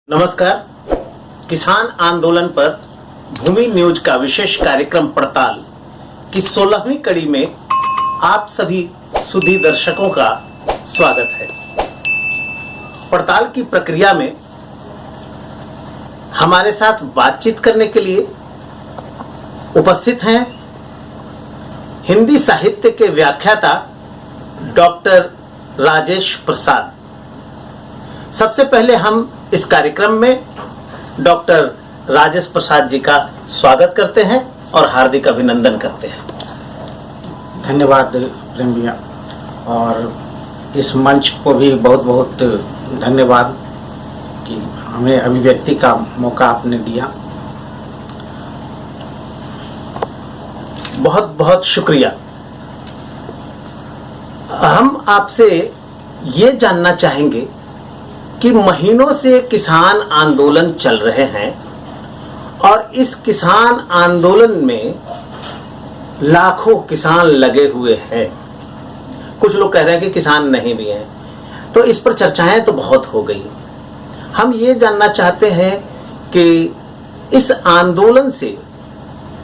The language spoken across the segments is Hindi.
नमस्कार। किसान आंदोलन पर भूमि न्यूज का विशेष कार्यक्रम पड़ताल की 16वीं कड़ी में आप सभी सुधी दर्शकों का स्वागत है। पड़ताल की प्रक्रिया में हमारे साथ बातचीत करने के लिए उपस्थित हैं हिंदी साहित्य के व्याख्याता डॉक्टर राजेश प्रसाद। सबसे पहले हम इस कार्यक्रम में डॉक्टर राजेश प्रसाद जी का स्वागत करते हैं और हार्दिक अभिनंदन करते हैं। धन्यवाद प्रेम भैया, और इस मंच को भी बहुत बहुत धन्यवाद कि हमें अभिव्यक्ति का मौका आपने दिया। बहुत बहुत शुक्रिया। हम आपसे ये जानना चाहेंगे कि महीनों से किसान आंदोलन चल रहे हैं और इस किसान आंदोलन में लाखों किसान लगे हुए हैं। कुछ लोग कह रहे हैं कि किसान नहीं भी हैं, तो इस पर चर्चाएं तो बहुत हो गई। हम ये जानना चाहते हैं कि इस आंदोलन से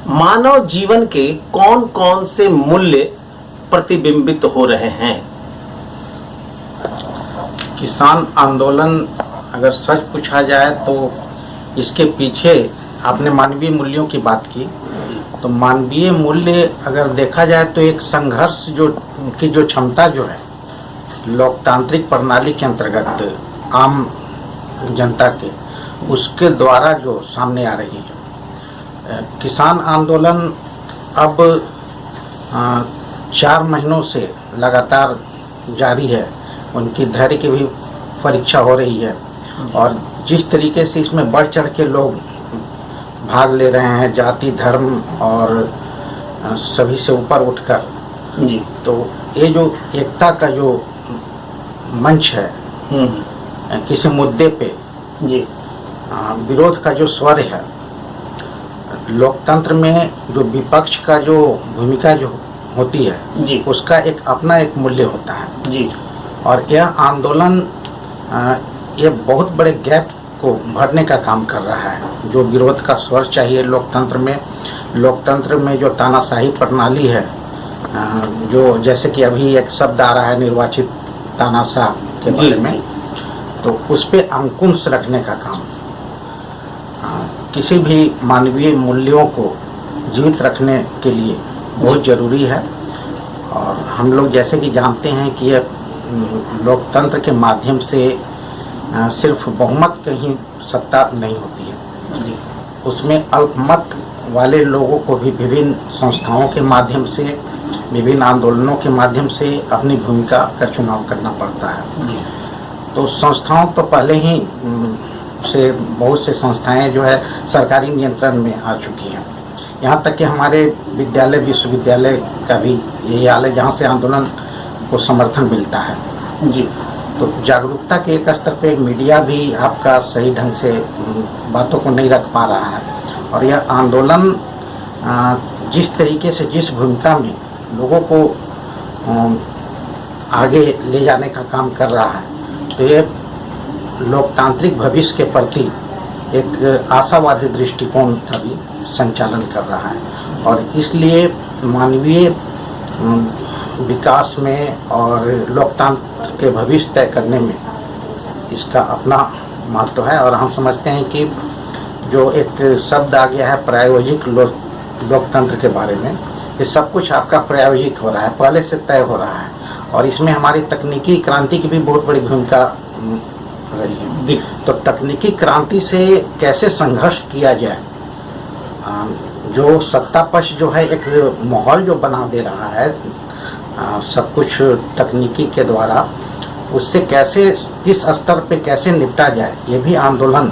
मानव जीवन के कौन कौन से मूल्य प्रतिबिंबित हो रहे हैं। किसान आंदोलन अगर सच पूछा जाए तो इसके पीछे आपने मानवीय मूल्यों की बात की, तो मानवीय मूल्य अगर देखा जाए तो एक संघर्ष की जो क्षमता जो है लोकतांत्रिक प्रणाली के अंतर्गत आम जनता के, उसके द्वारा जो सामने आ रही है। किसान आंदोलन अब 4 महीनों से लगातार जारी है। उनकी धैर्य की भी परीक्षा हो रही है और जिस तरीके से इसमें बढ़ चढ़ के लोग भाग ले रहे हैं, जाति धर्म और सभी से ऊपर उठकर जी, तो ये जो एकता का जो मंच है, किसी मुद्दे पे जी विरोध का जो स्वर है, लोकतंत्र में जो विपक्ष का जो भूमिका जो होती है जी, उसका अपना एक मूल्य होता है जी। और यह आंदोलन ये बहुत बड़े गैप को भरने का काम कर रहा है। जो विरोध का स्वर चाहिए लोकतंत्र में जो तानाशाही प्रणाली है, जो जैसे कि अभी एक शब्द आ रहा है निर्वाचित तानाशाह के बारे में, तो उस पे अंकुश रखने का काम किसी भी मानवीय मूल्यों को जीवित रखने के लिए बहुत ज़रूरी है। और हम लोग जैसे कि जानते हैं कि यह लोकतंत्र के माध्यम से सिर्फ बहुमत की ही सत्ता नहीं होती है जी, उसमें अल्पमत वाले लोगों को भी विभिन्न संस्थाओं के माध्यम से, विभिन्न आंदोलनों के माध्यम से अपनी भूमिका का चुनाव करना पड़ता है जी। तो संस्थाओं तो पहले ही से बहुत से संस्थाएं जो है सरकारी नियंत्रण में आ चुकी हैं। यहाँ तक कि हमारे विद्यालय विश्वविद्यालय का भी यही हाल है, जहाँ से आंदोलन को समर्थन मिलता है जी। तो जागरूकता के एक स्तर पे मीडिया भी आपका सही ढंग से बातों को नहीं रख पा रहा है, और यह आंदोलन जिस तरीके से, जिस भूमिका में लोगों को आगे ले जाने का काम कर रहा है, तो ये लोकतांत्रिक भविष्य के प्रति एक आशावादी दृष्टिकोण का भी संचालन कर रहा है। और इसलिए मानवीय विकास में और लोकतंत्र के भविष्य तय करने में इसका अपना महत्व है। और हम समझते हैं कि जो एक शब्द आ गया है प्रायोजिक लोकतंत्र के बारे में, ये सब कुछ आपका प्रायोजित हो रहा है, पहले से तय हो रहा है, और इसमें हमारी तकनीकी क्रांति की भी बहुत बड़ी भूमिका रही है। तो तकनीकी क्रांति से कैसे संघर्ष किया जाए, जो सत्ता पक्ष जो है एक माहौल जो बना दे रहा है सब कुछ तकनीकी के द्वारा, उससे कैसे, किस स्तर पे कैसे निपटा जाए, ये भी आंदोलन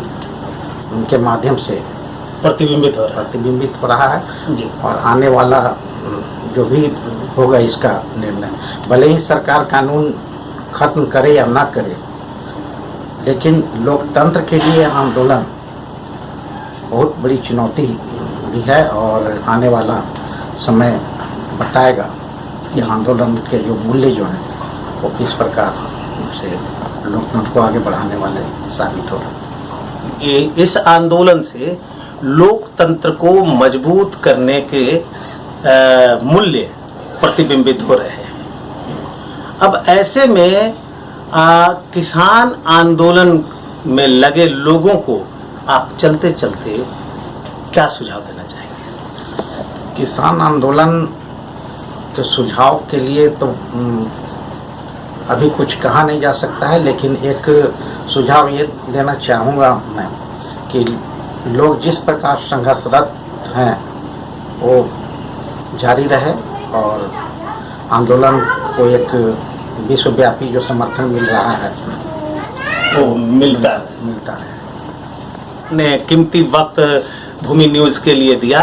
उनके माध्यम से प्रतिबिंबित हो रहा है जी। और आने वाला जो भी होगा इसका निर्णय, भले ही सरकार कानून खत्म करे या ना करे, लेकिन लोकतंत्र के लिए आंदोलन बहुत बड़ी चुनौती भी है। और आने वाला समय बताएगा कि आंदोलन के जो मूल्य जो हैं वो किस प्रकार से लोकतंत्र को आगे बढ़ाने वाले साबित हो रहे हैं। इस आंदोलन से लोकतंत्र को मजबूत करने के मूल्य प्रतिबिंबित हो रहे हैं। अब ऐसे में किसान आंदोलन में लगे लोगों को आप चलते चलते क्या सुझाव देना चाहेंगे? किसान आंदोलन के सुझाव के लिए तो अभी कुछ कहा नहीं जा सकता है, लेकिन एक सुझाव ये देना चाहूँगा मैं कि लोग जिस प्रकार संघर्षरत हैं वो जारी रहे और आंदोलन को एक विश्वव्यापी जो समर्थन मिल रहा है वो मिलता है। ने कीमती वक्त भूमि न्यूज़ के लिए दिया,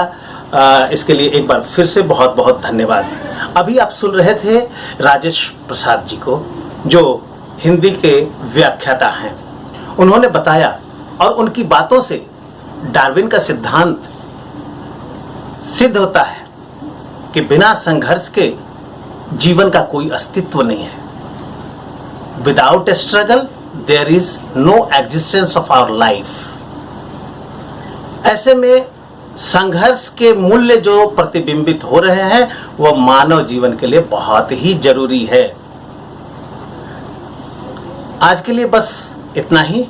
इसके लिए एक बार फिर से बहुत बहुत धन्यवाद। अभी आप सुन रहे थे राजेश प्रसाद जी को, जो हिंदी के व्याख्याता हैं। उन्होंने बताया और उनकी बातों से डार्विन का सिद्धांत सिद्ध होता है कि बिना संघर्ष के जीवन का कोई अस्तित्व नहीं है। Without a struggle there is no existence of our life. ऐसे में संघर्ष के मूल्य जो प्रतिबिंबित हो रहे हैं वह मानव जीवन के लिए बहुत ही जरूरी है। आज के लिए बस इतना ही।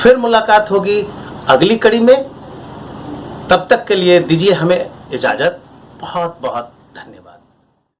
फिर मुलाकात होगी अगली कड़ी में। तब तक के लिए दीजिए हमें इजाजत। बहुत बहुत